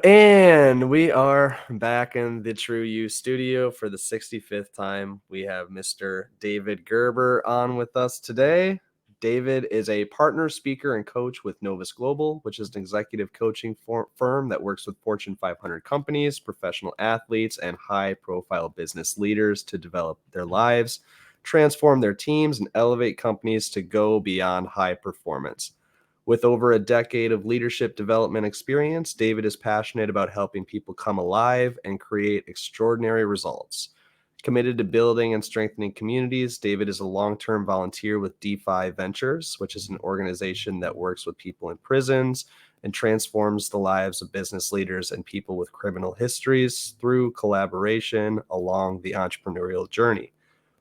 And we are back in the TRU-U studio for the 65th time. We have Mr. David Gerber on with us today. David is a partner, speaker, and coach with Novus Global, which is an executive coaching firm that works with Fortune 500 companies, professional athletes, and high-profile business leaders to develop their lives, transform their teams, and elevate companies to go beyond high performance. With over a decade of leadership development experience, David is passionate about helping people come alive and create extraordinary results. Committed to building and strengthening communities, David is a long-term volunteer with Defy Ventures, which is an organization that works with people in prisons and transforms the lives of business leaders and people with criminal histories through collaboration along the entrepreneurial journey.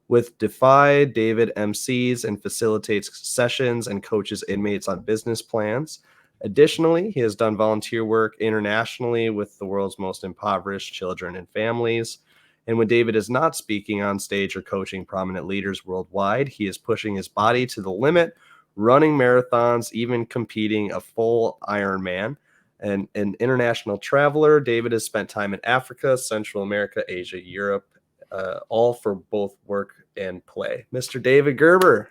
With Defy, David emcees and facilitates sessions and coaches inmates on business plans. Additionally, he has done volunteer work internationally with the world's most impoverished children and families. And when David is not speaking on stage or coaching prominent leaders worldwide, he is pushing his body to the limit, running marathons, even competing a full Ironman. And an international traveler, David has spent time in Africa, Central America, Asia, Europe, all for both work and play. Mr. David Gerber,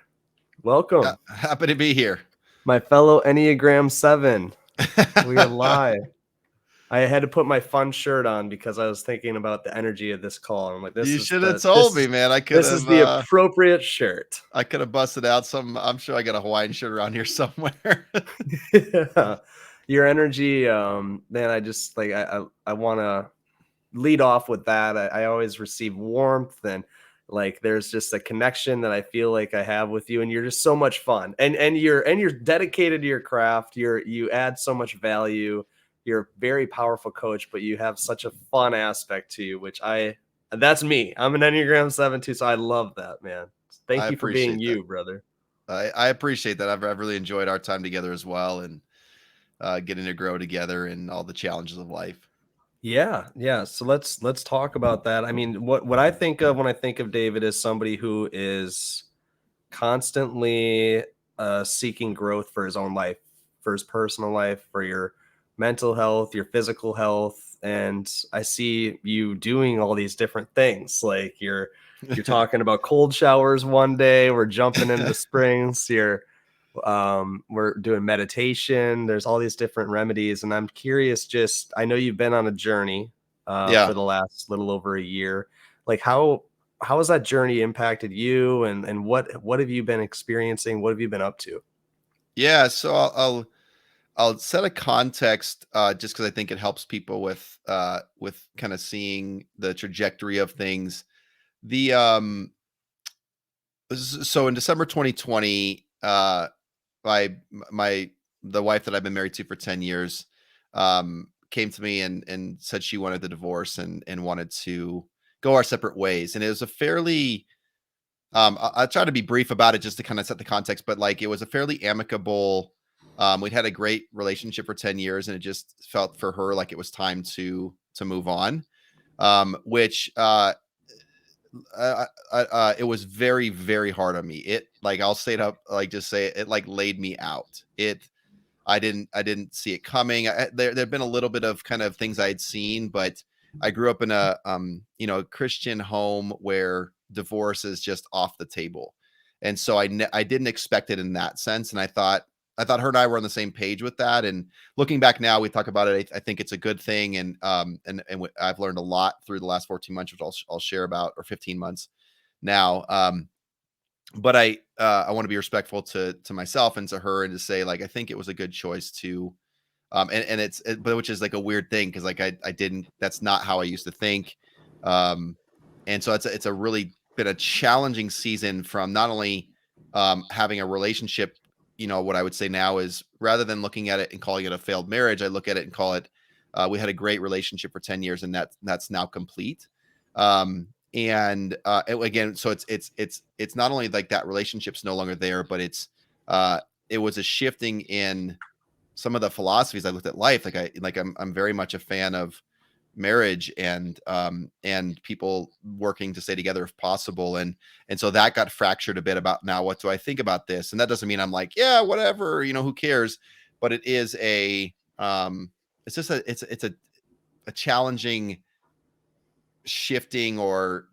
welcome. Happy to be here. My fellow Enneagram 7. We are live. I had to put my fun shirt on because I was thinking about the energy of this call. I'm like, You should have told me, man. this is the appropriate shirt. I could have busted out some. I'm sure I got a Hawaiian shirt around here somewhere. Yeah. Your energy, man, I just like I want to lead off with that. I always receive warmth, and like there's just a connection that I feel like I have with you, and you're just so much fun, and you're dedicated to your craft. You add so much value. You're a very powerful coach, but you have such a fun aspect to you, which that's me. I'm an Enneagram 7 too, so I love that, man. Thank I you for being appreciate that. you, brother. I appreciate that. I've really enjoyed our time together as well, and getting to grow together and all the challenges of life. Yeah. So let's talk about that. I mean, what I think of when I think of David is somebody who is constantly seeking growth for his own life, for his personal life, for your mental health, your physical health. And I see you doing all these different things. Like you're talking about cold showers one day, we're jumping into the springs, we're doing meditation. There's all these different remedies. And I'm curious, I know you've been on a journey for the last little over a year. Like how has that journey impacted you, and what have you been experiencing? What have you been up to? Yeah. So I'll set a context, just because I think it helps people with kind of seeing the trajectory of things. The So in December 2020, my my the wife that I've been married to for 10 years came to me and said she wanted the divorce and wanted to go our separate ways. And it was a fairly I'll try to be brief about it just to kind of set the context, but like it was a fairly amicable. We'd had a great relationship for 10 years, and it just felt for her like it was time to move on. Which It was very, very hard on me. It, like, I'll say it up, like, just say it, like laid me out. I didn't see it coming. There'd been a little bit of kind of things I had seen, but I grew up in a Christian home where divorce is just off the table, and so I didn't expect it in that sense, and I thought her and I were on the same page with that. And looking back now, we talk about it. I think it's a good thing, and I've learned a lot through the last 14 months, which I'll share about, or 15 months now. But I want to be respectful to myself and to her, and to say, like, I think it was a good choice to, but which is like a weird thing, because like I didn't, that's not how I used to think. And so it's a really been a challenging season, from not only having a relationship. What I would say now is, rather than looking at it and calling it a failed marriage, I look at it and call it, we had a great relationship for 10 years, and that's now complete. Again, so it's not only like that relationship's no longer there, but it was a shifting in some of the philosophies I looked at life. I'm very much a fan of marriage, and people working to stay together if possible. And so that got fractured a bit about, now what do I think about this? And that doesn't mean I'm like, yeah, whatever, who cares? But it is it's just challenging shifting, or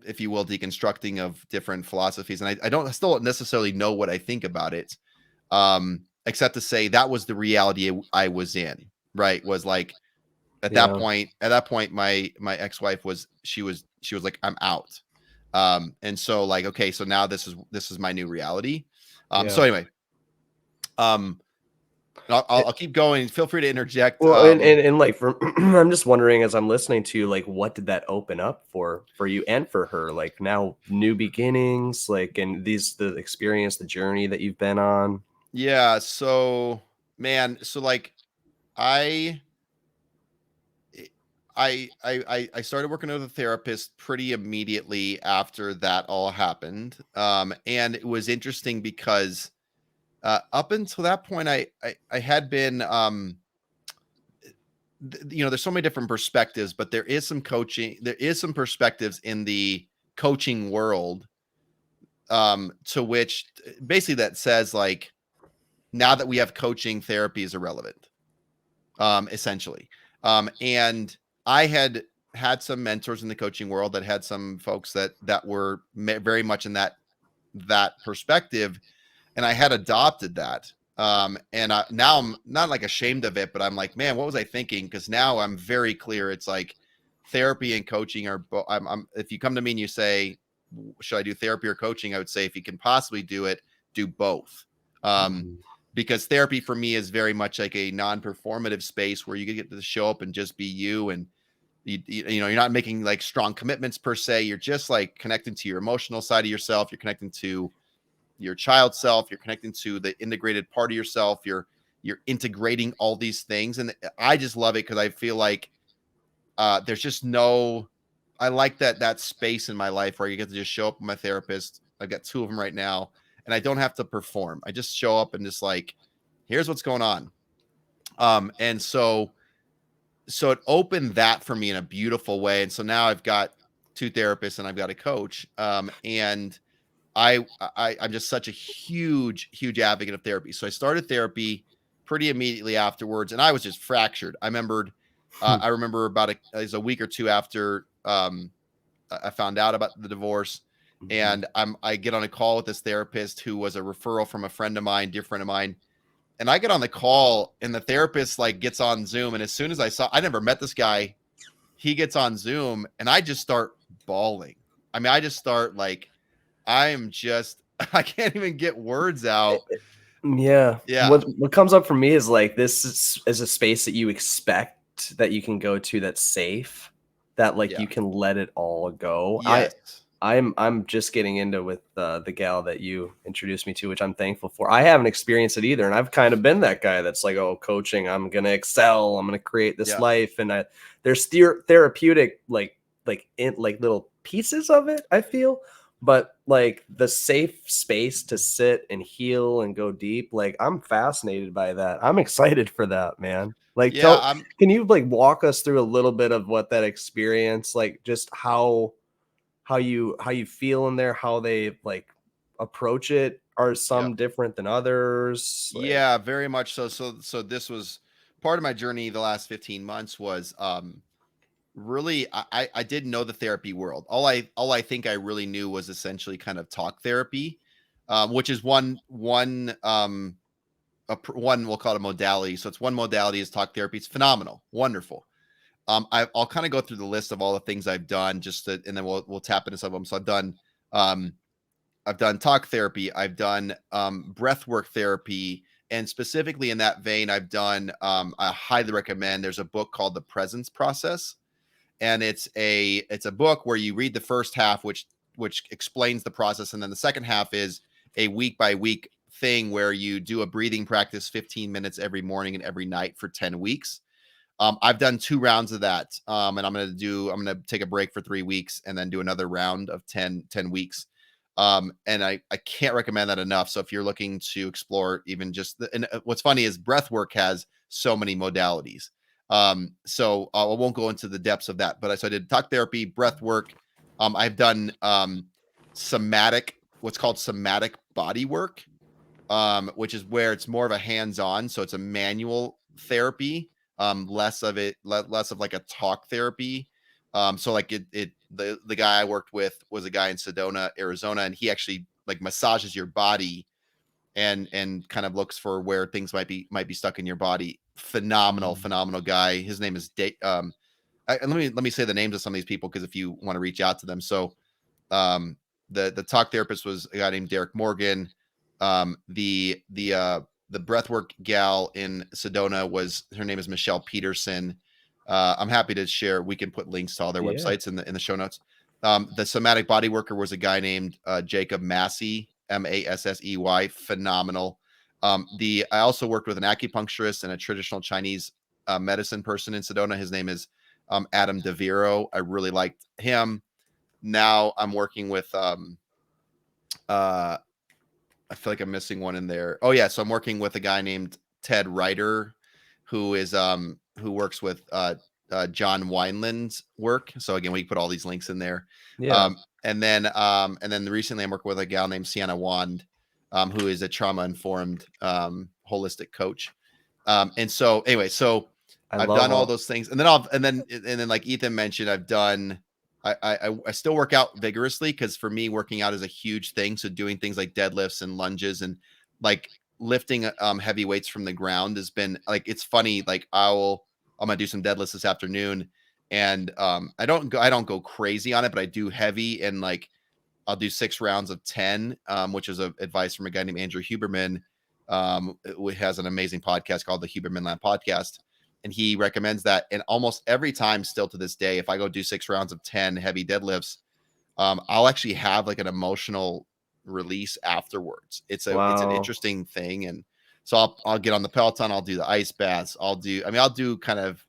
if you will, deconstructing of different philosophies. And I don't still necessarily know what I think about it, except to say that was the reality I was in, right? Was like, at that Yeah. point, my ex-wife she was like, I'm out. And so like, okay, so now this is my new reality. So Yeah. anyway, um, I'll keep going. Feel free to interject. Well, and like for I'm just wondering as I'm listening to you, like what did that open up for you and for her? Like now new beginnings, like and the experience, the journey that you've been on. Yeah. So man, so like I I started working with a therapist pretty immediately after that all happened. And it was interesting because up until that point, I had been, there's so many different perspectives, but there is some coaching, there is some perspectives in the coaching world, to which basically that says like, now that we have coaching, therapy is irrelevant, essentially. And I had some mentors in the coaching world that had some folks that were very much in that perspective, and I had adopted that. And now I'm not like ashamed of it, but I'm like, man, what was I thinking? Because now I'm very clear. It's like therapy and coaching are. If you come to me and you say, should I do therapy or coaching? I would say, if you can possibly do it, do both. Um, Mhm. because therapy for me is very much like a non-performative space where you get to show up and just be you, and you're not making like strong commitments per se. You're just like connecting to your emotional side of yourself. You're connecting to your child self. You're connecting to the integrated part of yourself. You're integrating all these things, and I just love it because I feel like there's just no. I like that space in my life where you get to just show up with my therapist. I've got two of them right now, and I don't have to perform. I just show up and just like, here's what's going on. And so it opened that for me in a beautiful way. And so now I've got two therapists and I've got a coach. And I'm just such a huge advocate of therapy. So I started therapy pretty immediately afterwards, and I was just fractured. I remember about a week or two after I found out about the divorce, Mhm. and I get on a call with this therapist who was a referral from a friend of mine, dear friend of mine. And I get on the call, and the therapist like gets on Zoom, and as soon as I never met this guy, he gets on Zoom, and I just start bawling. I mean, I just start like, I am just I can't even get words out. Yeah. Yeah. What comes up for me is like is a space that you expect that you can go to that's safe, that like Yeah. you can let it all go. Yes. I'm just getting into with the gal that you introduced me to, which I'm thankful for. I haven't experienced it either, and I've kind of been that guy that's like, oh, coaching, I'm gonna excel, I'm gonna create this Yeah. life, and there's therapeutic like in like little pieces of it, I feel, but like the safe space to sit and heal and go deep, like I'm fascinated by that. I'm excited for that, man. Like, Yeah, can you like walk us through a little bit of what that experience, like just how you feel in there, how they like approach it? Are yeah. some different than others? Like, Yeah, very much so. So this was part of my journey the last 15 months was really I didn't know the therapy world. All I think I really knew was essentially kind of talk therapy, which is one we'll call it a modality. So it's one modality is talk therapy. It's phenomenal, wonderful. I'll kind of go through the list of all the things I've done, and then we'll tap into some of them. So um, I've done talk therapy, I've done breath work therapy, and specifically in that vein, I've done. I highly recommend. There's a book called The Presence Process, and it's a book where you read the first half, which explains the process, and then the second half is a week by week thing where you do a breathing practice 15 minutes every morning and every night for 10 weeks. I've done 2 rounds of that. And I'm going to take a break for 3 weeks and then do another round of 10 weeks. And I can't recommend that enough. So if you're looking to explore even just what's funny is breath work has so many modalities. So I won't go into the depths of that, but so I did talk therapy, breath work. I've done, what's called somatic body work, which is where it's more of a hands-on. So it's a manual therapy, less of it, less of like a talk therapy. So like the guy I worked with was a guy in Sedona, Arizona, and he actually like massages your body and kind of looks for where things might be stuck in your body. Phenomenal guy. His name is let me say the names of some of these people, because if you want to reach out to them. So um the talk therapist was a guy named Derek Morgan. The breathwork gal in Sedona was, her name is Michelle Peterson. I'm happy to share, we can put links to all their Yeah. websites in the show notes. The somatic body worker was a guy named Jacob Massey, Massey. Phenomenal. I also worked with an acupuncturist and a traditional Chinese medicine person in Sedona. His name is Adam DeViro. I really liked him. Now I'm working with I feel like I'm missing one in there. Oh yeah, so I'm working with a guy named Ted Ryder, who is who works with John Wineland's work. So again, we put all these links in there. Yeah. And then recently I'm working with a gal named Sienna Wand, who is a trauma informed holistic coach. And so anyway, so I I've love done all all. those things, and then like Ethan mentioned, I've done. I still work out vigorously, because for me, working out is a huge thing. So doing things like deadlifts and lunges and like lifting heavy weights from the ground has been like, it's funny. Like I'm gonna do some deadlifts this afternoon, and I don't go crazy on it, but I do heavy, and like I'll do 6 rounds of 10, which is advice from a guy named Andrew Huberman, who has an amazing podcast called the Huberman Lab Podcast. And he recommends that. And almost every time, still to this day, if I go do 6 rounds of 10 heavy deadlifts, I'll actually have like an emotional release afterwards. It's an Wow. interesting thing. And so I'll get on the Peloton, I'll do the ice baths, I'll do kind of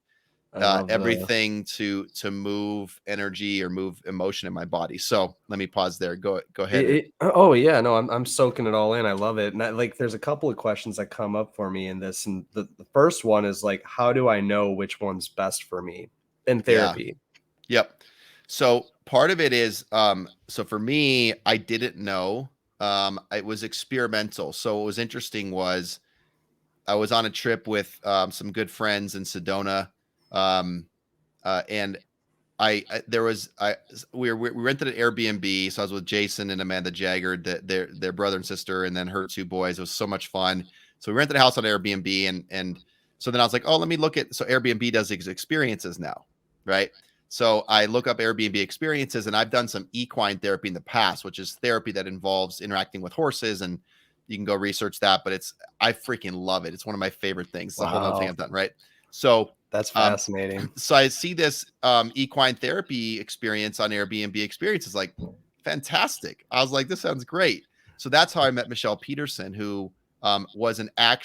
I love the. everything to move energy or move emotion in my body. So let me pause there. Go ahead. Oh yeah, no, I'm soaking it all in. I love it. And like there's a couple of questions that come up for me in this. And the first one is like, how do I know which one's best for me in Yeah. therapy? Yep. So part of it is, so for me, I didn't know. It was experimental. So what was interesting was I was on a trip with some good friends in Sedona, um, and there was we rented an Airbnb. So I was with Jason and Amanda Jagger, their brother and sister, and then her 2 boys. It was so much fun. So we rented a house on Airbnb, and so then I was like, oh, let me look at, so Airbnb does these experiences now, right? So I look up Airbnb experiences, and I've done some equine therapy in the past, which is therapy that involves interacting with horses, and you can go research that. But I freaking love it. It's one of my favorite things. It's a whole other thing Wow, I've done, right? So that's um, fascinating. so I see this equine therapy experience on Airbnb experiences, like fantastic. I was like, this sounds great. So that's how I met Michelle Peterson, who was an I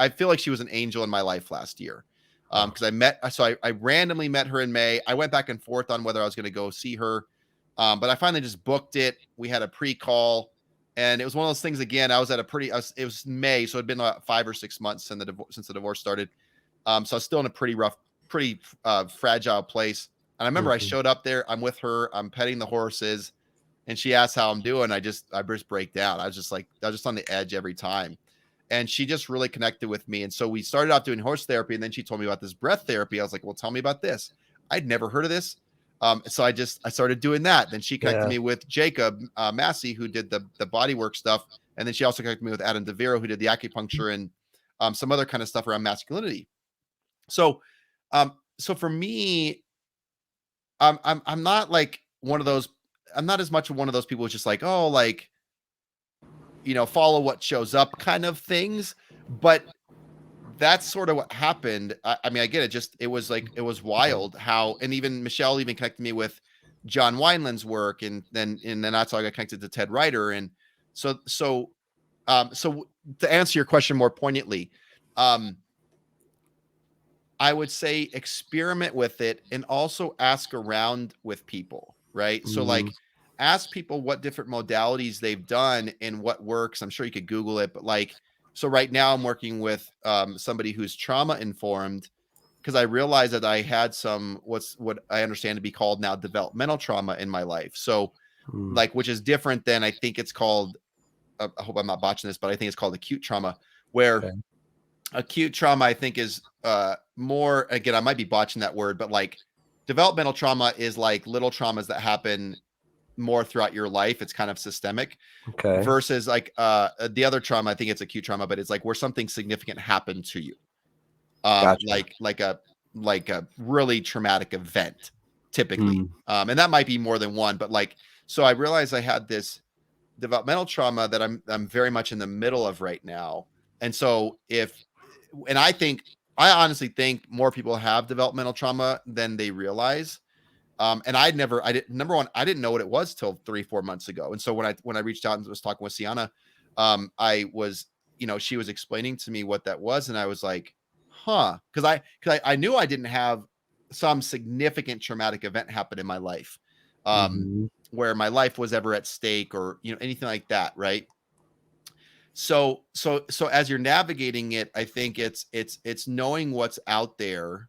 feel like she was an angel in my life last year. Because I randomly met her in May. I went back and forth on whether I was going to go see her. But I finally just booked it. We had a pre-call, and it was one of those things again. It was May. So it'd been about 5 or 6 months since the divorce started. So I was still in a pretty fragile place. And I remember I Mhm. showed up there. I'm with her. I'm petting the horses, and she asked how I'm doing. I just break down. I was just on the edge every time. And she just really connected with me. And so we started out doing horse therapy, and then she told me about this breath therapy. I was like, well, tell me about this. I'd never heard of this. So I started doing that. Then she connected Yeah. me with Jacob Massey, who did the body work stuff. And then she also connected me with Adam DeViro, who did the acupuncture and some other kind of stuff around masculinity. So for me, I'm not like one of those. I'm not as much one of those people who's just like, oh, like, follow what shows up kind of things. But that's sort of what happened. I mean, I get it. Just it was wild how, and even Michelle even connected me with John Wineland's work, and then that's how I got connected to Ted Ryder. And so to answer your question more poignantly, um, I would say experiment with it and also ask around with people, right? So Mm, like ask people what different modalities they've done and what works. I'm sure you could Google it, but like, so right now I'm working with somebody who's trauma informed, because I realized that I had what I understand to be called now developmental trauma in my life. So mm, like, which is different than, I think it's called, I hope I'm not botching this, but I think it's called acute trauma, where okay. acute trauma, I think, is more, again, I might be botching that word, but like developmental trauma is like little traumas that happen more throughout your life. It's kind of systemic, Okay. versus like the other trauma, I think it's acute trauma, but it's like where something significant happened to you. Gotcha. Like a really traumatic event, typically. Mm. And that might be more than one, but like, so I realized I had this developmental trauma that I'm very much in the middle of right now. And so and I honestly think more people have developmental trauma than they realize. And I didn't, number one, I didn't know what it was till 3-4 months ago. And so when I reached out and was talking with Sienna, I was, she was explaining to me what that was. And I was like, huh. Cause I knew I didn't have some significant traumatic event happen in my life, Hmm. where my life was ever at stake, or, anything like that. Right. So as you're navigating it, I think it's knowing what's out there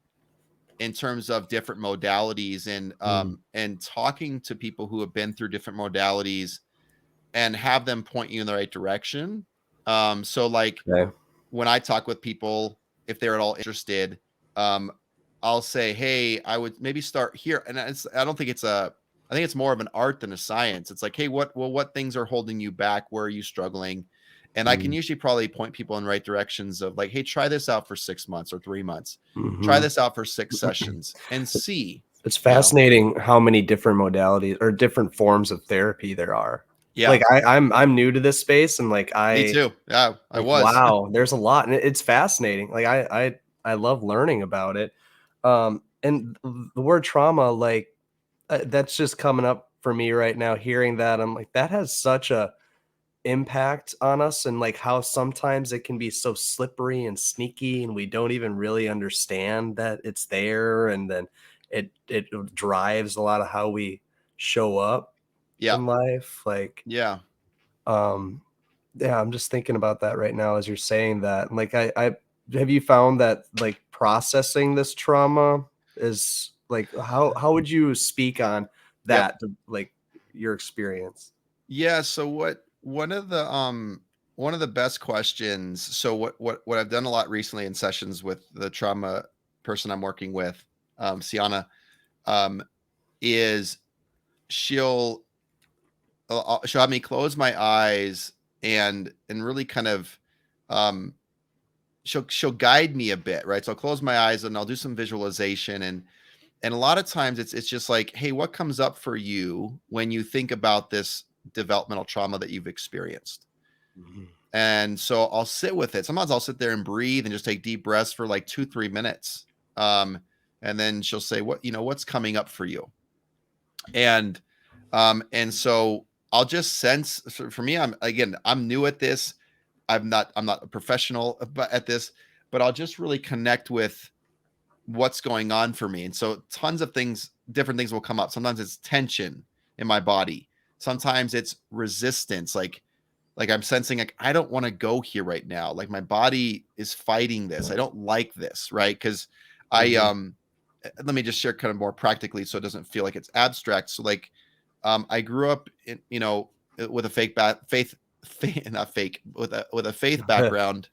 in terms of different modalities, Mm. and talking to people who have been through different modalities and have them point you in the right direction. So like Okay. when I talk with people, if they're at all interested, um, I'll say, hey, I would maybe start here. And I don't think I think it's more of an art than a science. It's like, hey, what things are holding you back? Where are you struggling? And I can Mm. usually probably point people in the right directions of like, hey, try this out for 6 months or 3 months. Try Hmm. this out for 6 sessions and see, It's you know? fascinating how many different modalities or different forms of therapy there are. Yeah, Like I'm new to this space, and like me too. Yeah, I was. wow, there's a lot, and it's fascinating. Like I love learning about it. And the word trauma, like that's just coming up for me right now. Hearing that, I'm like, that has such a impact on us, and like how sometimes it can be so slippery and sneaky, and we don't even really understand that it's there, and then it drives a lot of how we show up Yeah, in life. Like, yeah. um yeah, I'm just thinking about that right now as you're saying that. Like, I have you found that like processing this trauma is like, how would you speak on Yep. that, like your experience? Yeah, so one of the best questions, so what I've done a lot recently in sessions with the trauma person I'm working with, Sienna, um, is she'll she'll have me close my eyes and really kind of, um she'll guide me a bit, right? So I'll close my eyes and I'll do some visualization, and a lot of times it's just like, hey, what comes up for you when you think about this developmental trauma that you've experienced? Mhm. And so I'll sit with it. Sometimes I'll sit there and breathe and just take deep breaths for like 2-3 minutes. Um, and then she'll say, what's coming up for you? And so I'll just sense, for me, I'm new at this. I'm not a professional at this, but I'll just really connect with what's going on for me. And so tons of different things will come up. Sometimes it's tension in my body. Sometimes it's resistance. Like I'm sensing like, I don't want to go here right now. Like my body is fighting this. I don't like this. Right. Cause I, Mhm. let me just share kind of more practically, so it doesn't feel like it's abstract. So like, I grew up in, with a not fake, with a faith background.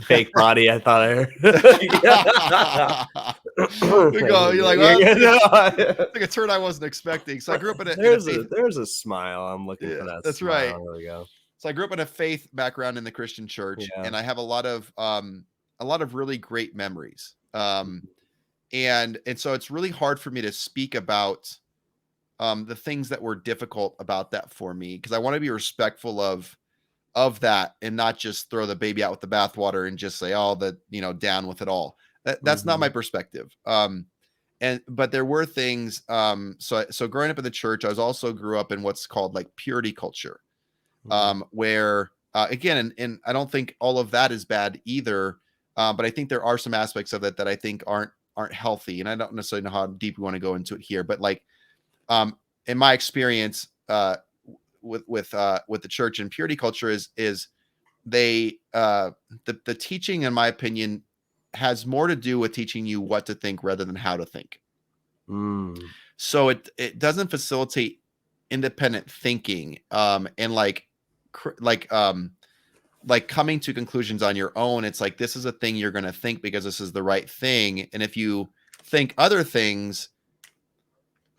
Fake body, I thought I heard. We go, you're like, You're well, good. like a turn I wasn't expecting. So I grew up in a There's faith. a smile. I'm looking Yeah, for that that's right. smile. There we go. So I grew up in a faith background in the Christian church, Yeah. and I have a lot of really great memories. And so it's really hard for me to speak about the things that were difficult about that for me, because I want to be respectful of that and not just throw the baby out with the bathwater and just say, oh, down with it all. That's not my Mhm. perspective. But there were things. So growing up in the church, I was also grew up in what's called like purity culture, Mm. where again, and I don't think all of that is bad either. But I think there are some aspects of it that I think aren't healthy. And I don't necessarily know how deep we want to go into it here, but like, in my experience, with the church and purity culture is they the teaching, in my opinion, has more to do with teaching you what to think rather than how to think. Mm. So it doesn't facilitate independent thinking, and like like coming to conclusions on your own. It's like, this is a thing you're going to think because this is the right thing. And if you think other things,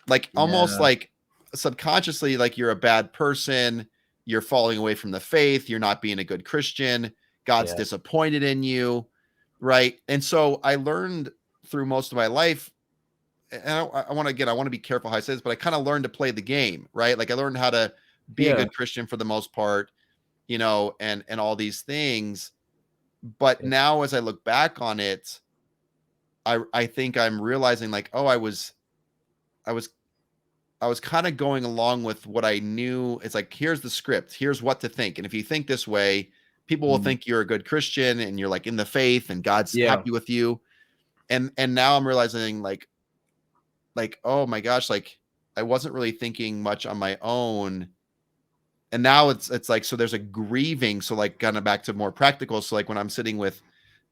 like almost Yeah. like subconsciously, like you're a bad person, you're falling away from the faith, you're not being a good Christian, God's Yeah. disappointed in you, right? And so I learned through most of my life, and I want to, again, I want to be careful how I say this, but I kind of learned to play the game, right? Like I learned how to be a Yeah. good Christian for the most part, you know, and all these things. But Yeah. now as I look back on it, I think I'm realizing like, oh, I was I was kind of going along with what I knew. It's like, here's the script, here's what to think. And if you think this way, people will Mm. think you're a good Christian and you're like in the faith and God's Yeah. happy with you. And now I'm realizing like, oh my gosh, like I wasn't really thinking much on my own. And now it's like, so there's a grieving. So like kind of back to more practical. So like when I'm sitting with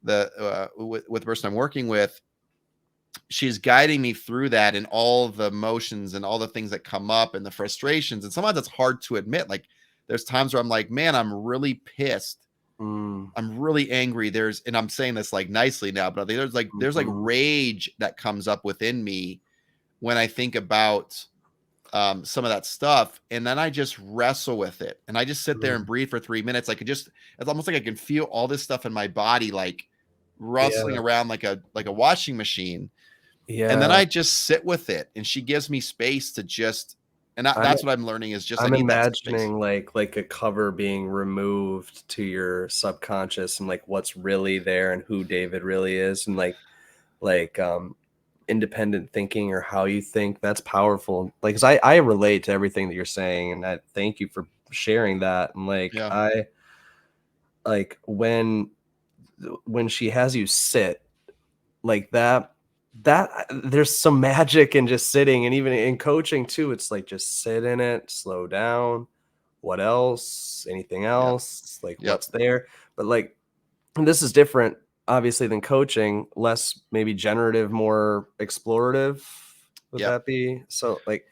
with the person I'm working with, she's guiding me through that and all the emotions and all the things that come up and the frustrations. And sometimes it's hard to admit. Like there's times where I'm like, man, I'm really pissed. Mm. I'm really angry. And I'm saying this like nicely now, but there's like Mhm. rage that comes up within me when I think about some of that stuff. And then I just wrestle with it. And I just sit there and Mm. breathe for 3 minutes. It's almost like I can feel all this stuff in my body, like rustling Yeah. around like a washing machine. And then Yeah. I just sit with it, and she gives me space to just, and I'm that's what I'm learning is just I I'm need that space. imagining like a cover being removed to your subconscious and like what's really there and who David really is and like independent thinking or how you think. That's powerful. Like 'cause I relate to everything that you're saying and I thank you for sharing that. And like Yeah. I like when she has you sit like that there's some magic in just sitting. And even in coaching too, it's like just sit in it, slow down. What else? Anything Yeah. else? Like Yep. what's there? But like and this is different obviously than coaching, less maybe generative, more explorative. Would Yep. that be so like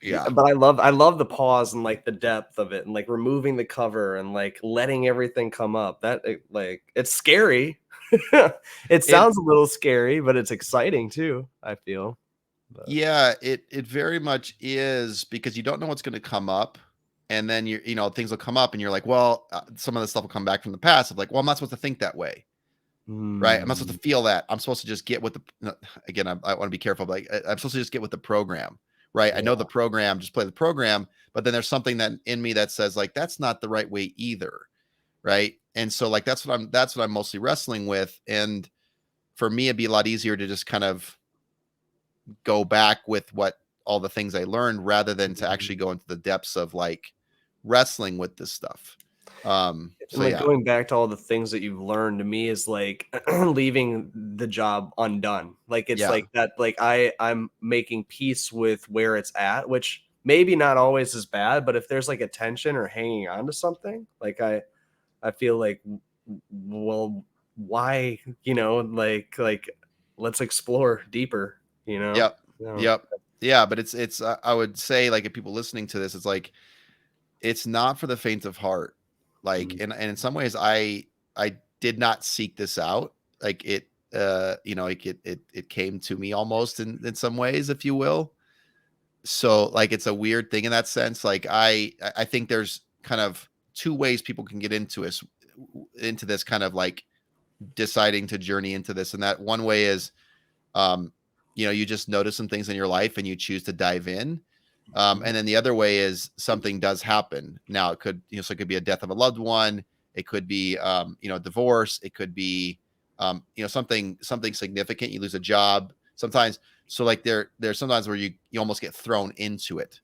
Yeah. but I love the pause and like the depth of it and like removing the cover and like letting everything come up. Like it's scary. It It sounds a little scary, but it's exciting too, I feel. But yeah, it very much is because you don't know what's going to come up. And then things will come up and you're like, well, some of the stuff will come back from the past of like, well, I'm not supposed to think that way. Right. I'm not supposed mm, to feel that. I'm supposed to just get with again, I want to be careful, but like, I'm supposed to just get with the program. Right. I know yeah. the program, just play the program. But then there's something that in me that says like, that's not the right way either. Right. And so like, that's what I'm mostly wrestling with. And for me, it'd be a lot easier to just kind of go back with what all the things I learned rather than to Mhm. actually go into the depths of like wrestling with this stuff. And So like yeah. going back to all the things that you've learned to me is like leaving the job undone. Like it's Yeah. like that like I'm making peace with where it's at, which maybe not always is bad, but if there's like a tension or hanging on to something, like I feel like well why, like let's explore deeper, you know? Yep. No. Yep. Yeah. But I would say like if people listening to this, it's like, it's not for the faint of heart. Like, Mm, and in some ways I did not seek this out. Like like it came to me almost in some ways, if you will. So like it's a weird thing in that sense. Like I think there's kind of two ways people can get into this kind of like deciding to journey into this. And that one way is um, you just notice some things in your life and you choose to dive in. mhm. And then the other way is something does happen. Now it could, so it could be a death of a loved one. It could be, divorce. It could be, something significant. You lose a job sometimes. So like there's sometimes where you almost get thrown into it.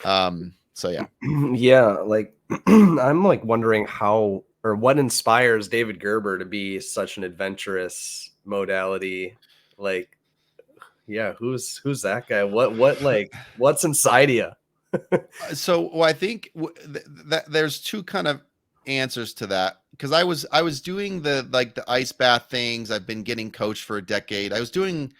So yeah. Yeah, like I'm like wondering how or what inspires David Gerber to be such an adventurous modality. Like, yeah, who's that guy? What like what's inside you? So well, I think that there's two kind of answers to that because I was doing the ice bath things. I've been getting coached for a decade. I was doing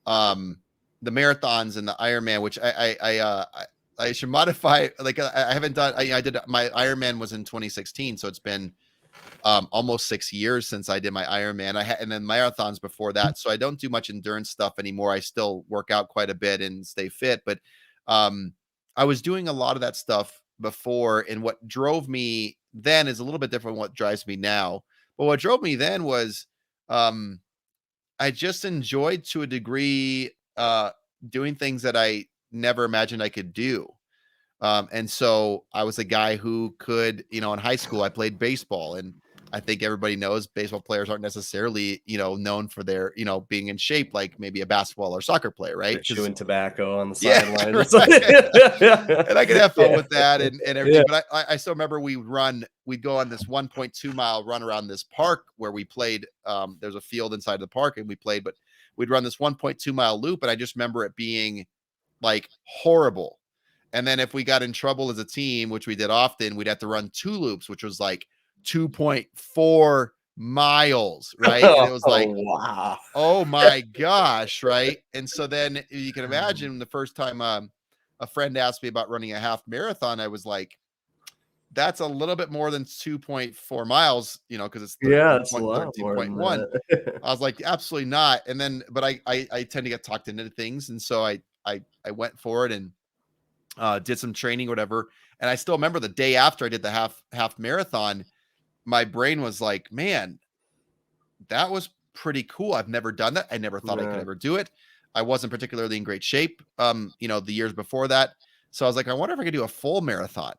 um the marathons and the Ironman, which I should modify. Like I haven't done. I did my Ironman was in 2016, so it's been almost 6 years since I did my Ironman. And then marathons before that. So I don't do much endurance stuff anymore. I still work out quite a bit and stay fit, but I was doing a lot of that stuff before. And what drove me then is a little bit different than what drives me now. But what drove me then was I just enjoyed to a degree doing things that I never imagined I could do. And so I was a guy who could, in high school, I played baseball, and I think everybody knows baseball players aren't necessarily, known for their, being in shape like maybe a basketball or soccer player, right? They're chewing tobacco on the Yeah, sideline. right. And I could have fun with that and everything. Yeah. But I still remember we'd go on this 1.2 mile run around this park where we played. There's a field inside the park and we played, but we'd run this 1.2 mile loop. And I just remember it being like horrible. And then if we got in trouble as a team, which we did often, we'd have to run 2 loops, which was like 2.4 miles, right? And it was like, wow. oh my gosh, right? And so then you can imagine the first time a friend asked me about running a half marathon, I was like, that's a little bit more than 2.4 miles, because it's It's a lot more than 13.1. that. I was like, absolutely not. And then, but I tend to get talked into things. And so I went for it and did some training, whatever. And I still remember the day after I did the half marathon, my brain was like, man, that was pretty cool. I've never done that. I never thought I could ever do it. I wasn't particularly in great shape, the years before that. So I was like, I wonder if I could do a full marathon.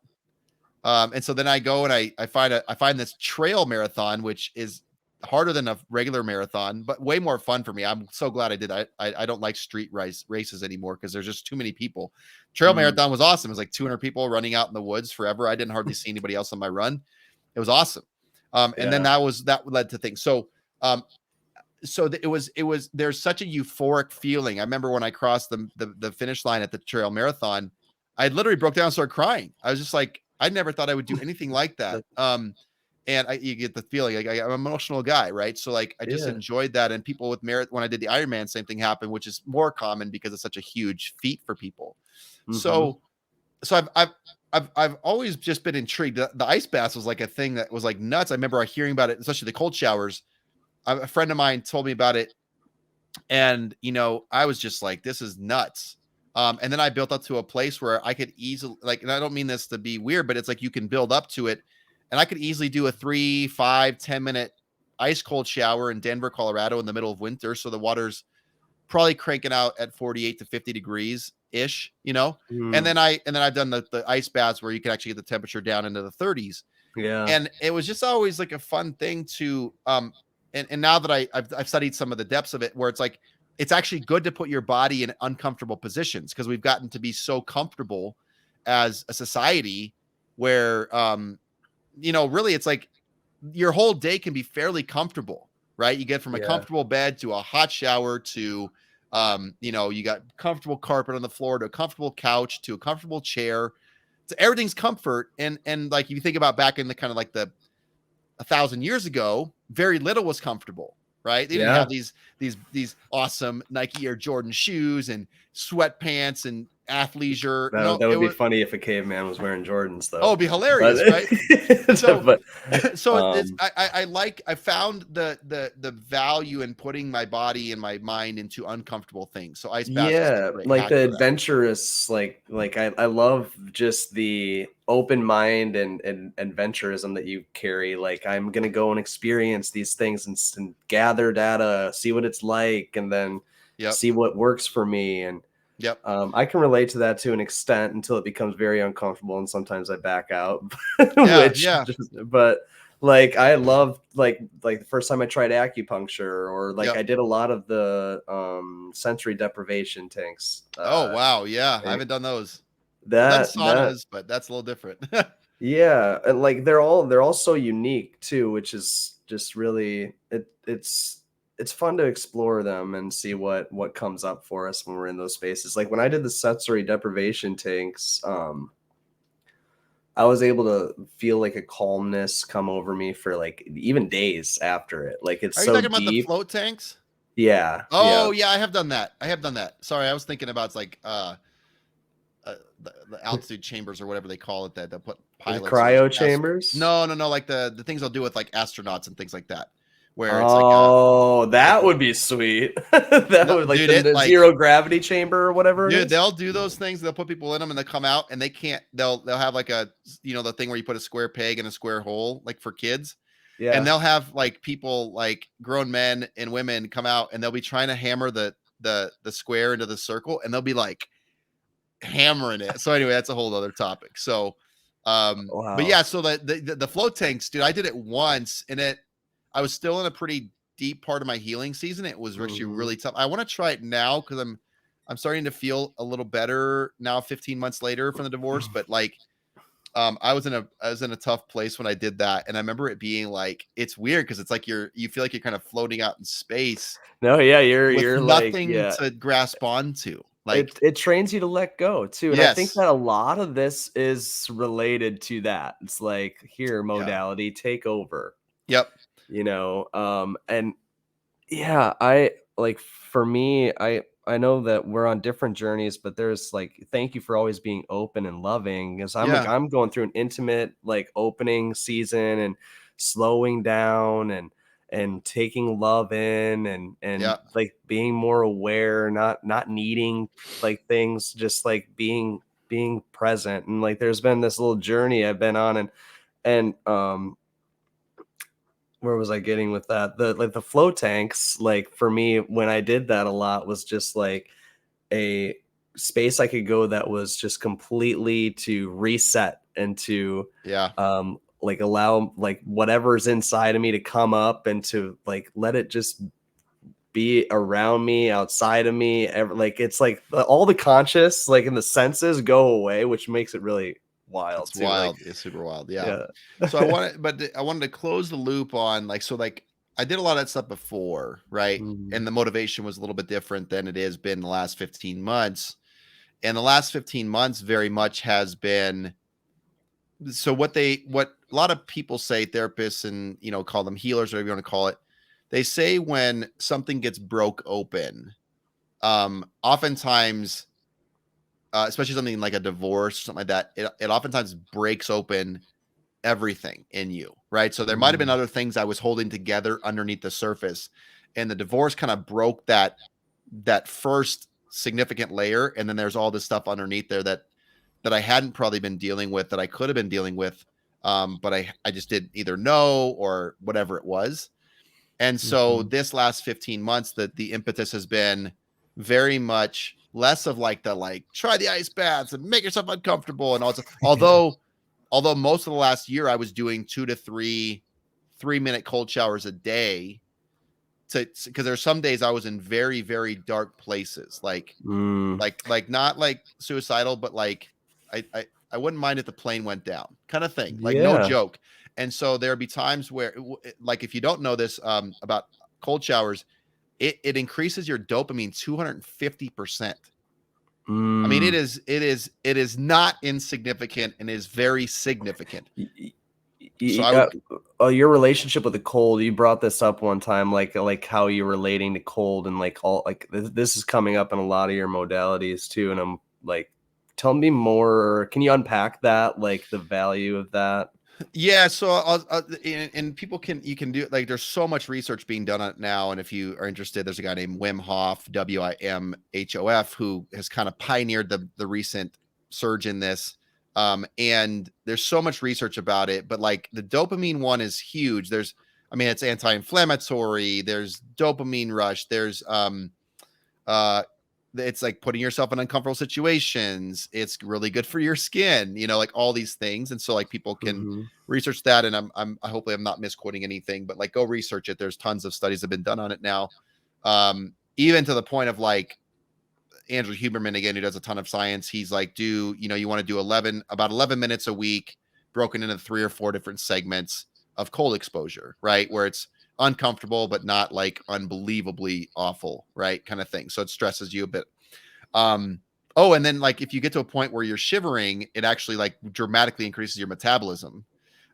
And so then I go and I find this trail marathon, which is harder than a regular marathon, but way more fun for me. I'm so glad I did. I don't like street races anymore because there's just too many people. Trail marathon was awesome. It was like 200 people running out in the woods forever. I didn't hardly see anybody else on my run. It was awesome. And then that led to things. So it was there's such a euphoric feeling. I remember when I crossed the finish line at the trail marathon, I literally broke down and started crying. I was just like, I never thought I would do anything like that. And you get the feeling like I'm an emotional guy, right? So like I just enjoyed that. And people with merit, when I did the Ironman, same thing happened, which is more common because it's such a huge feat for people. So I've always just been intrigued. The ice baths was like a thing that was like nuts. I remember hearing about it, especially the cold showers. A friend of mine told me about it, and I was just like, this is nuts. And then I built up to a place where I could easily, like, and I don't mean this to be weird, but it's like you can build up to it, and I could easily do a 3, 5, 10-minute ice cold shower in Denver, Colorado in the middle of winter. So the water's probably cranking out at 48 to 50 degrees ish, and then I've done the ice baths where you can actually get the temperature down into the 30s. And it was just always like a fun thing to, and now that I've studied some of the depths of it, where it's like, it's actually good to put your body in uncomfortable positions because we've gotten to be so comfortable as a society where, really it's like your whole day can be fairly comfortable, right? You get from a comfortable bed to a hot shower to, you got comfortable carpet on the floor to a comfortable couch to a comfortable chair. So everything's comfort. And like, if you think about back in the kind of like the 1,000 years ago, very little was comfortable, right? They didn't have these awesome Nike Air Jordan shoes and sweatpants and athleisure. That would be funny if a caveman was wearing Jordans, though. Oh, it'd be hilarious, right? I found the value in putting my body and my mind into uncomfortable things. So ice baths, like the adventurous, like I love just the open mind and adventurism that you carry. Like, I'm gonna go and experience these things and gather data, see what it's like, and then see what works for me. And I can relate to that to an extent until it becomes very uncomfortable, and sometimes I back out. But like, I love like the first time I tried acupuncture, or like I did a lot of the sensory deprivation tanks. Oh wow, I haven't done those. That saunas, but that's a little different. And like they're all so unique too, which is just really it's fun to explore them and see what comes up for us when we're in those spaces. Like when I did the sensory deprivation tanks, I was able to feel like a calmness come over me for like even days after it. Like, it's so deep. Are you talking about the float tanks? Yeah. Oh yeah, I have done that. Sorry, I was thinking about, it's like the altitude chambers or whatever they call it, that put The pilots or cryo chambers. no, like the things they'll do with like astronauts and things like that, where it's Oh, like that would be sweet. That no, would like dude, it the like zero gravity chamber or whatever it dude, is. they'll do those things. They'll put people in them and they come out and they can't. They'll have like a the thing where you put a square peg in a square hole, like for kids, and Yeah. they'll have like people like grown men and women come out and they'll be trying to hammer the square into the circle and they'll be like hammering it. So anyway, that's a whole other topic. So, but Wow. yeah, so the float tanks, dude, I did it once and I was still in a pretty deep part of my healing season. It was actually Mhm. really tough. I want to try it now because I'm starting to feel a little better now 15 months later from the divorce, but like I was in a tough place when I did that. And I remember it being like it's weird because it's like you feel like you're kind of floating out in space No, yeah, with you're like, nothing yeah. to grasp onto. Like, It trains you to let go too, and I think yes. that a lot of this is related to that. It's like, here, Yeah. modality, take over, Yep. and yeah, I like for me, I know that we're on different journeys, but there's like thank you for always being open and loving because Yeah. I'm going through an intimate like opening season and slowing down and taking love in and Yeah. like being more aware, not needing like things, just like being present. And like there's been this little journey I've been on and where was I getting with that? The flow tanks, like for me, when I did that a lot was just like a space I could go that was just completely to reset and to Yeah. like allow like whatever's inside of me to come up and to like let it just be around me, outside of me. Like it's like all the conscious, like in the senses go away, which makes it really wild It's too. Like, wild. It's super wild. Yeah. yeah. So I wanted to close the loop on like, so like I did a lot of that stuff before, right? Mhm. And the motivation was a little bit different than it has been the last 15 months. And the last 15 months very much has been so what a lot of people say, therapists and call them healers or whatever you want to call it, they say when something gets broke open, oftentimes especially something like a divorce, something like that, it oftentimes breaks open everything in you, right? So there might have been Mhm. other things I was holding together underneath the surface, and the divorce kind of broke that first significant layer, and then there's all this stuff underneath there that I hadn't probably been dealing with that I could have been dealing with, but I just didn't either know or whatever it was. And so Mhm. this last 15 months, that the impetus has been very much less of like the like try the ice baths and make yourself uncomfortable and also Yeah. although most of the last year I was doing 2 to 3 3-minute cold showers a day to because there's some days I was in very very dark places Mm. like not like suicidal but like I wouldn't mind if the plane went down kind of thing, like no Yeah. joke. And so there'd be times where like if you don't know this about cold showers, it increases your dopamine 250%. I mean, Mm. it is not insignificant and is very significant. Y- y- So y- I uh, would your relationship with the cold, you brought this up one time, like how you're relating to cold and like all like this is coming up in a lot of your modalities too. And I'm like, tell me more. Can you unpack that, like the value of that? Yeah, so and people you can do like there's so much research being done on it now, and if you are interested, there's a guy named Wim Hof, Wimhof, who has kind of pioneered the recent surge in this. And there's so much research about it, but like the dopamine one is huge. I mean, it's anti-inflammatory. There's dopamine rush. There's uh it's like putting yourself in uncomfortable situations. It's really good for your skin, like all these things. And so like people can Hmm. research that. And I hopefully I'm not misquoting anything, but like go research it. There's tons of studies that have been done on it now. Even to the point of like Andrew Huberman, again, who does a ton of science. He's like, you want to do about 11 minutes a week, broken into 3 or 4 different segments of cold exposure, right? Where it's uncomfortable, but not like unbelievably awful, right? Kind of thing. So it stresses you a bit. Oh, and then like if you get to a point where you're shivering, it actually like dramatically increases your metabolism.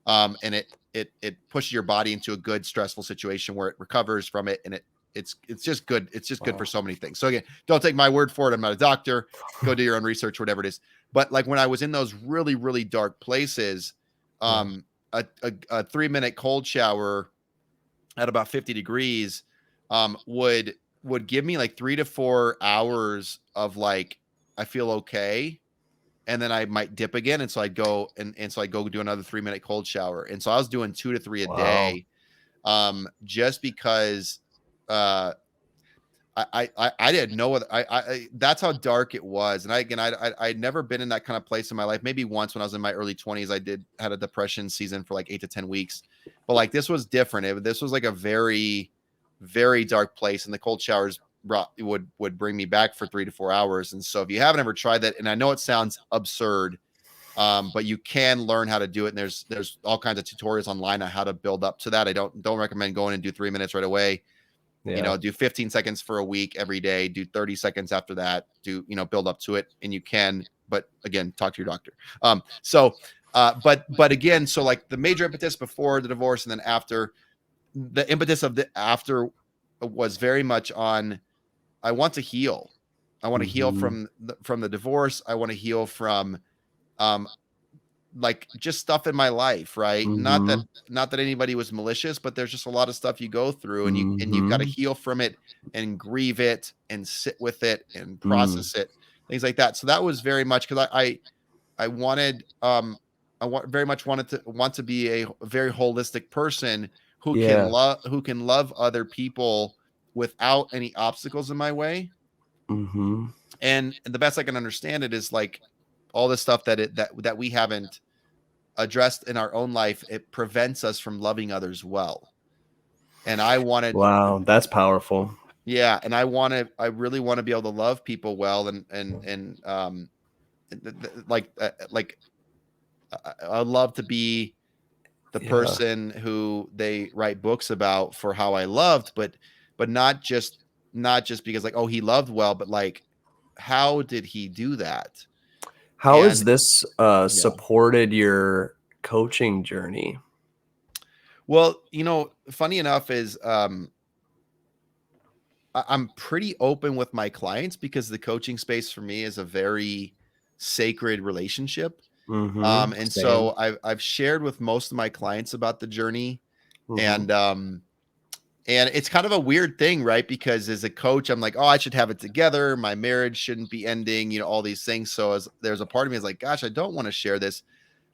And it pushes your body into a good stressful situation where it recovers from it, and it's just good. It's just good for Wow. so many things. So again, don't take my word for it. I'm not a doctor. Go do your own research, whatever it is. But like when I was in those really, really dark places, Yeah. a 3-minute cold shower at about 50 degrees would give me like 3 to 4 hours of like, I feel okay. And then I might dip again. And so I'd go and so I'd go do another 3-minute cold shower. And so I was doing 2 to 3 a Wow. day. Just because uh I didn't know what I that's how dark it was. And I'd never been in that kind of place in my life. Maybe once when I was in my early 20s, had a depression season for like 8 to 10 weeks. But like this was different. This was like a very, very dark place. And the cold showers would bring me back for 3 to 4 hours. And so if you haven't ever tried that, and I know it sounds absurd, but you can learn how to do it. And there's all kinds of tutorials online on how to build up to that. I don't recommend going and do 3 minutes right away. Yeah. Do 15 seconds for a week every day, do 30 seconds after that, build up to it. And you can, but again, talk to your doctor. But again, so like the major impetus before the divorce and then after, the impetus of the after was very much on, I want to heal. I want to heal Mm-hmm. from the divorce. I want to heal from, um, like just stuff in my life, right? Mm-hmm. Not that anybody was malicious, but there's just a lot of stuff you go through, and you've got to Mm-hmm. heal from it and grieve it and sit with it and Mm. process it, things like that. So that was very much because I wanted very much want to be a very holistic person Yeah. who can love other people without any obstacles in my way. Mm-hmm. And the best I can understand it is like all the stuff that we haven't addressed in our own life, it prevents us from loving others well. And I wanted, Wow, that's powerful. yeah, and I really want to be able to love people well, and like I'd love to be the Yeah. person who they write books about for how I loved, but not just because like, oh, he loved well, but like, how did he do that? How has And this yeah. supported your coaching journey? Well, funny enough is I'm pretty open with my clients because the coaching space for me is a very sacred relationship. Mm-hmm. And Same. so I've shared with most of my clients about the journey, Mm-hmm. and it's kind of a weird thing, right? Because as a coach, I'm like, oh, I should have it together. My marriage shouldn't be ending, all these things. So as there's a part of me is like, gosh, I don't want to share this.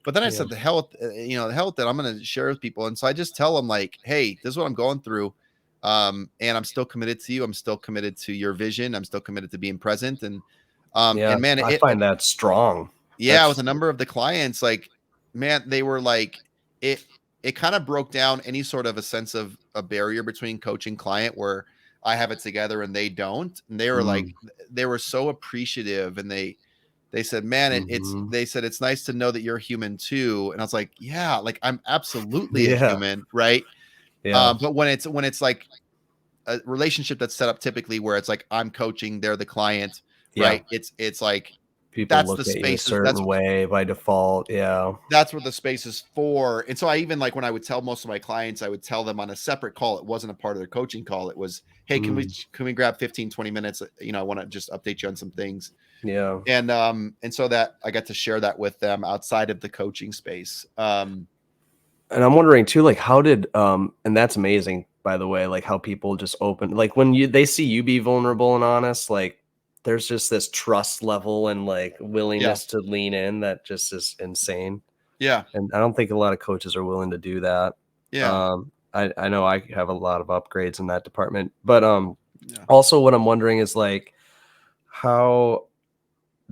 But then I Yeah. said the health that I'm going to share with people. And so I just tell them like, hey, this is what I'm going through. And I'm still committed to you. I'm still committed to your vision. I'm still committed to being present. Yeah. And man, I find that strong. yeah, with That's a number of the clients, like, man, they were like, it, it kind of broke down any sort of a sense of a barrier between coach and client where I have it together and they don't. And they were like, mm, they were so appreciative, and they said, man, mm-hmm. they said, it's nice to know that you're human too. And I was like, yeah, like I'm absolutely a Yeah. human. Right. Yeah. But when it's like a relationship that's set up typically where it's like, I'm coaching, they're the client, Yeah. right. It's like, People that's look the at you a spaces. certain way by default. Yeah. That's what the space is for. And so I even like when I would tell most of my clients, I would tell them on a separate call. It wasn't a part of their coaching call. It was, hey, Mm, can we grab 15, 20 minutes? I want to just update you on some things. yeah. And so that I got to share that with them outside of the coaching space. And I'm wondering too, like how did and that's amazing, by the way, like how people just open, like when they see you be vulnerable and honest, like there's just this trust level and like Yeah. willingness to lean in that just is insane. Yeah. And I don't think a lot of coaches are willing to do that. Yeah. I know I have a lot of upgrades in that department, but Yeah. also what I'm wondering is like how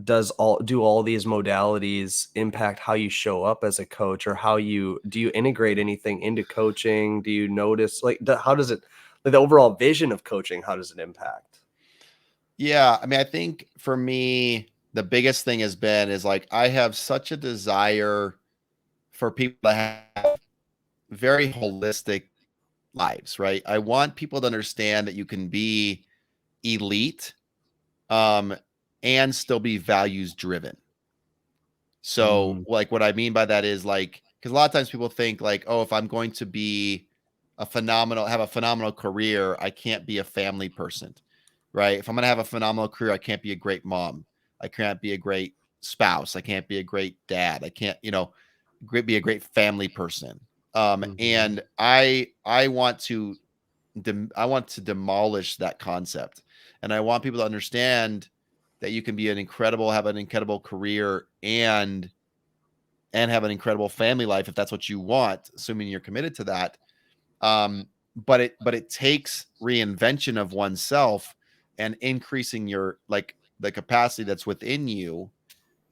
do all these modalities impact how you show up as a coach, or how you do you integrate anything into coaching? Do you notice like how does it, like, the overall vision of coaching, how does it impact? Yeah. I mean, I think for me, the biggest thing is like, I have such a desire for people to have very holistic lives, right? I want people to understand that you can be elite, um, and still be values driven. So, Mm, like, what I mean by that is like, because a lot of times people think like, oh, if I'm going to be have a phenomenal career, I can't be a family person, right? If I'm going to have a phenomenal career, I can't be a great mom. I can't be a great spouse. I can't be a great dad. I can't, be a great family person. Mhm. And I want to demolish that concept, and I want people to understand that you can be have an incredible career and have an incredible family life if that's what you want, assuming you're committed to that. But it takes reinvention of oneself and increasing your the capacity that's within you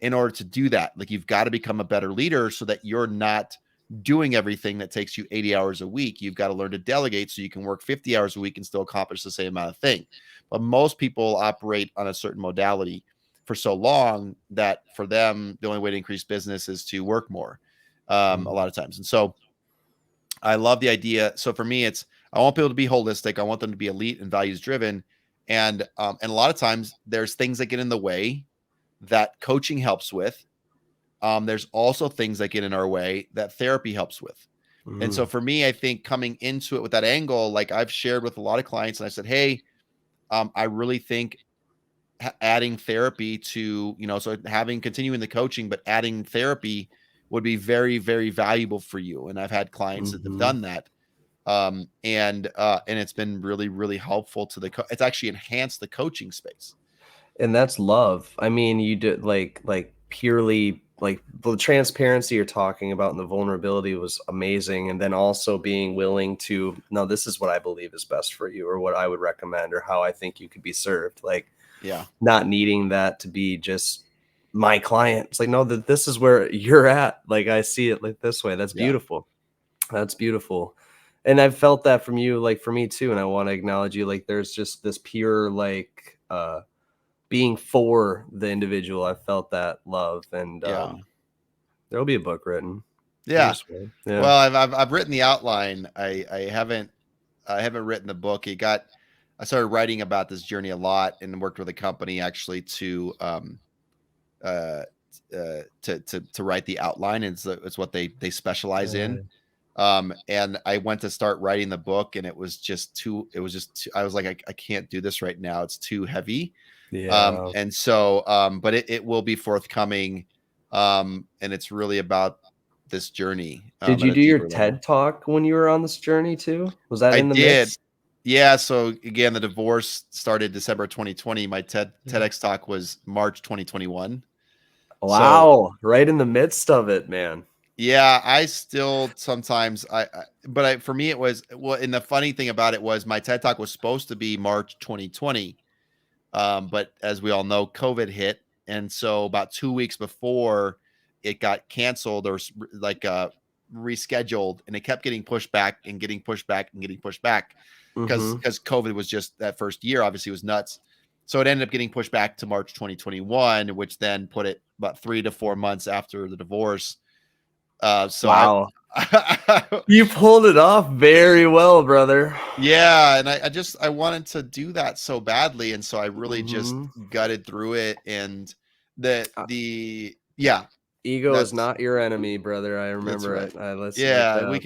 in order to do that. Like, you've got to become a better leader so that you're not doing everything that takes you 80 hours a week. You've got to learn to delegate so you can work 50 hours a week and still accomplish the same amount of thing. But most people operate on a certain modality for so long that for them, the only way to increase business is to work more, a Mhm. lot of times. And so I love the idea. So for me, I want people to be holistic. I want them to be elite and values driven. And a lot of times there's things that get in the way that coaching helps with. There's also things that get in our way that therapy helps with. And so Mhm. for me, I think coming into it with that angle, like I've shared with a lot of clients, and I said, hey, I really think adding therapy to, so continuing the coaching, but adding therapy would be very, very valuable for you. And I've had clients that have Mhm. done that. And it's been really, really helpful to it's actually enhanced the coaching space. And that's love. I mean, you did like purely like the transparency you're talking about and the vulnerability was amazing. And then also being willing to, no, this is what I believe is best for you, or what I would recommend, or how I think you could be served. Like, Yeah. not needing that to be just my client. It's like, no, that this is where you're at. Like, I see it like this way. That's Yeah. beautiful. That's beautiful. And I've felt that from you, like for me too. And I want to acknowledge you. Like, there's just this pure, like, being for the individual. I felt that love, and Yeah. there'll be a book written. I Yeah. just will. Yeah. Well, I've written the outline. I haven't written the book. I started writing about this journey a lot and worked with a company actually to uh to write the outline. It's what they specialize in. Uh, And I went to start writing the book, and it was just I was like, I can't do this right now. It's too heavy. yeah. And so, but it will be forthcoming. And it's really about this journey, Did at you a do your deeper level. TED talk when you were on this journey too? Was that I in the did. mix? Yeah. So again, the divorce started December 2020. My Yeah. TEDx talk was March 2021. So Wow. Right in the midst of it, man. yeah, I still sometimes but for me it was, well, and the funny thing about it was my TED talk was supposed to be March 2020. But as we all know, COVID hit. And so about 2 weeks before, it got canceled or rescheduled, and it kept getting pushed back and getting pushed back and getting pushed back Mhm. because COVID was just that first year, obviously, was nuts. So it ended up getting pushed back to March 2021, which then put it about 3 to 4 months after the divorce. So Wow. I You pulled it off very well, brother. Yeah, and I wanted to do that so badly, and so I really just Mhm. gutted through it. And the Uh, the yeah, Ego is that's not your enemy, brother. I that's remember right. it. Let's like Yeah, the we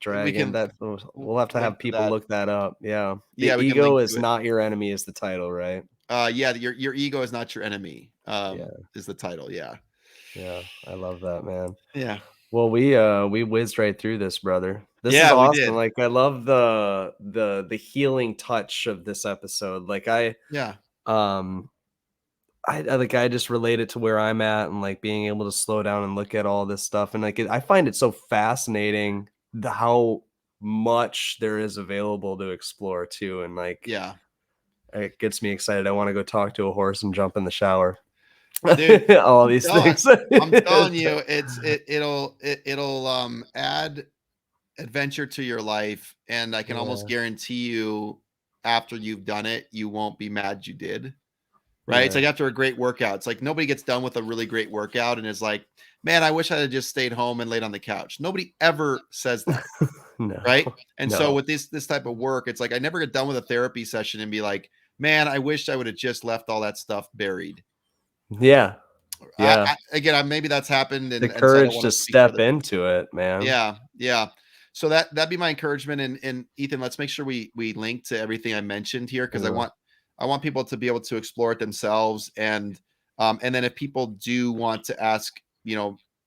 dragon. can That we'll have to have link to people that. look that up. Yeah, the Yeah, we can ego link is to it. not your enemy is the title, right? Yeah, your ego is not your enemy. Yeah, Is the title. Yeah. yeah. I love that, man. Yeah. Well, we whizzed right through this, brother. This is Yeah, we awesome. did. Like, I love the healing touch of this episode. Like, Yeah. um I just relate it to where I'm at, and like being able to slow down and look at all this stuff, and like I find it so fascinating how much there is available to explore too, and like Yeah. it gets me excited. I want to go talk to a horse and jump in the shower. Dude, All I'm these telling things. I'm telling you, it'll add adventure to your life, and I can almost Yeah, guarantee you, after you've done it, you won't be mad you did. Right? It's yeah, like after a great workout. It's like nobody gets done with a really great workout and is like, "Man, I wish I had just stayed home and laid on the couch." Nobody ever says that, no, right? And so no, with this type of work, it's like I never get done with a therapy session and be like, "Man, I wish I would have just left all that stuff buried." yeah, yeah. Again, maybe that's happened, The and so I don't courage want to to speak for step other people. into it, man. Yeah, yeah. So that'd be my encouragement. And Ethan, let's make sure we link to everything I mentioned here, I because I will. want people to be able to explore it themselves. And And then if people do want to ask,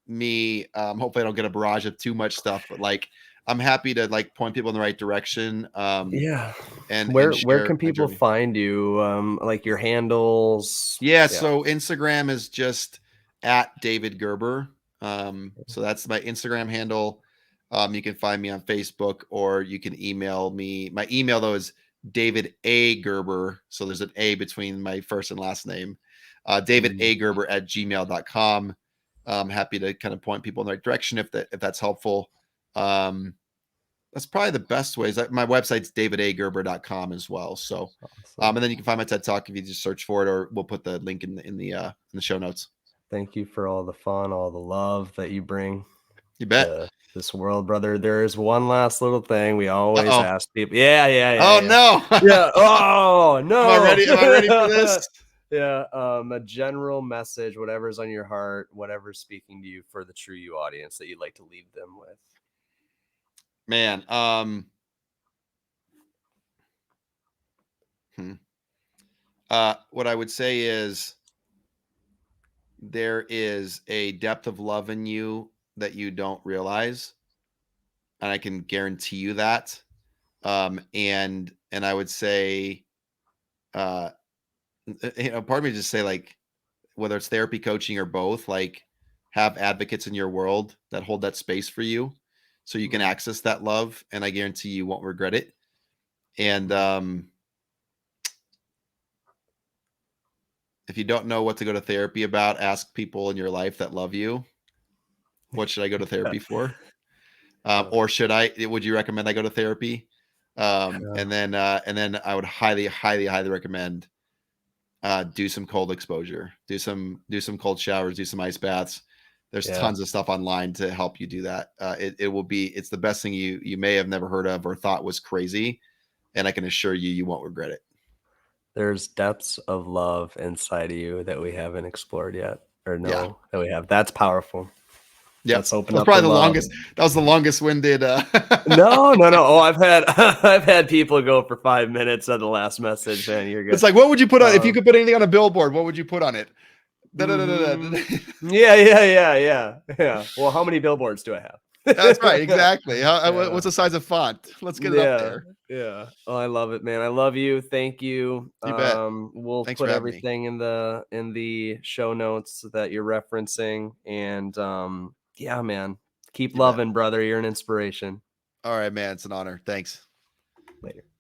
me, hopefully I don't get a barrage of too much stuff, but like I'm happy to like point people in the right direction. Yeah. And Where share can my people journey. find you? Like your handles? Yeah, Yeah. so Instagram is just at David Gerber. So that's my Instagram handle. You can find me on Facebook, or you can email me. My email though is David A. Gerber. So there's an A between my first and last name. David Mm, A. Gerber at gmail.com. I'm happy to kind of point people in the right direction if that's helpful. Um, that's probably the best ways. My website's davidagerber.com as well. So, awesome. and then you can find my TED Talk if you just search for it, or we'll put the link in the show notes. Thank you for all the fun, all the love that you bring You bet. to this world, brother. There's one last little thing we always Uh-oh. ask people. Yeah, yeah, yeah, Oh yeah. no. Yeah. Oh Am I no. ready? Am I ready for this? Yeah. A general message, whatever's on your heart, whatever's speaking to you for the TRU-U audience that you'd like to leave them with. Man, what I would say is there is a depth of love in you that you don't realize, and I can guarantee you that. And I would say, uh, part of me just say like, whether it's therapy, coaching, or both, like have advocates in your world that hold that space for you, so you can Mm, access that love, and I guarantee you won't regret it. And mm. if you don't know what to go to therapy about, ask people in your life that love you. What should I go to therapy for? Uh, Or would you recommend I go to therapy? And then I would highly, highly, highly recommend do some cold exposure, do some cold showers, do some ice baths. There's yeah. tons of stuff online to help you do that. It's the best thing you may have never heard of or thought was crazy, and I can assure you, you won't regret it. There's depths of love inside of you that we haven't explored yet, or Yeah. know that we have. That's powerful. Yep. Let's That open was up the probably the love. longest. That was the longest winded. No, no, no. Oh, I've had I've had people go for 5 minutes on the last message, man. You're good. It's like, what would you put on if you Um, could put anything on a billboard? What would you put on it? mhm. Da-da-da-da-da. Yeah, yeah, yeah, yeah, yeah. Well, how many billboards do I That's right. have? Exactly. Yeah, What's the size of font? Let's get it up yeah, there. yeah. Oh, I love it, man. I love you. Thank you. You bet. We'll Thanks put for having me. everything in the show notes that you're referencing, and yeah, man. Keep You bet. loving, brother. You're an inspiration. All right, man. It's an honor. Thanks. Later.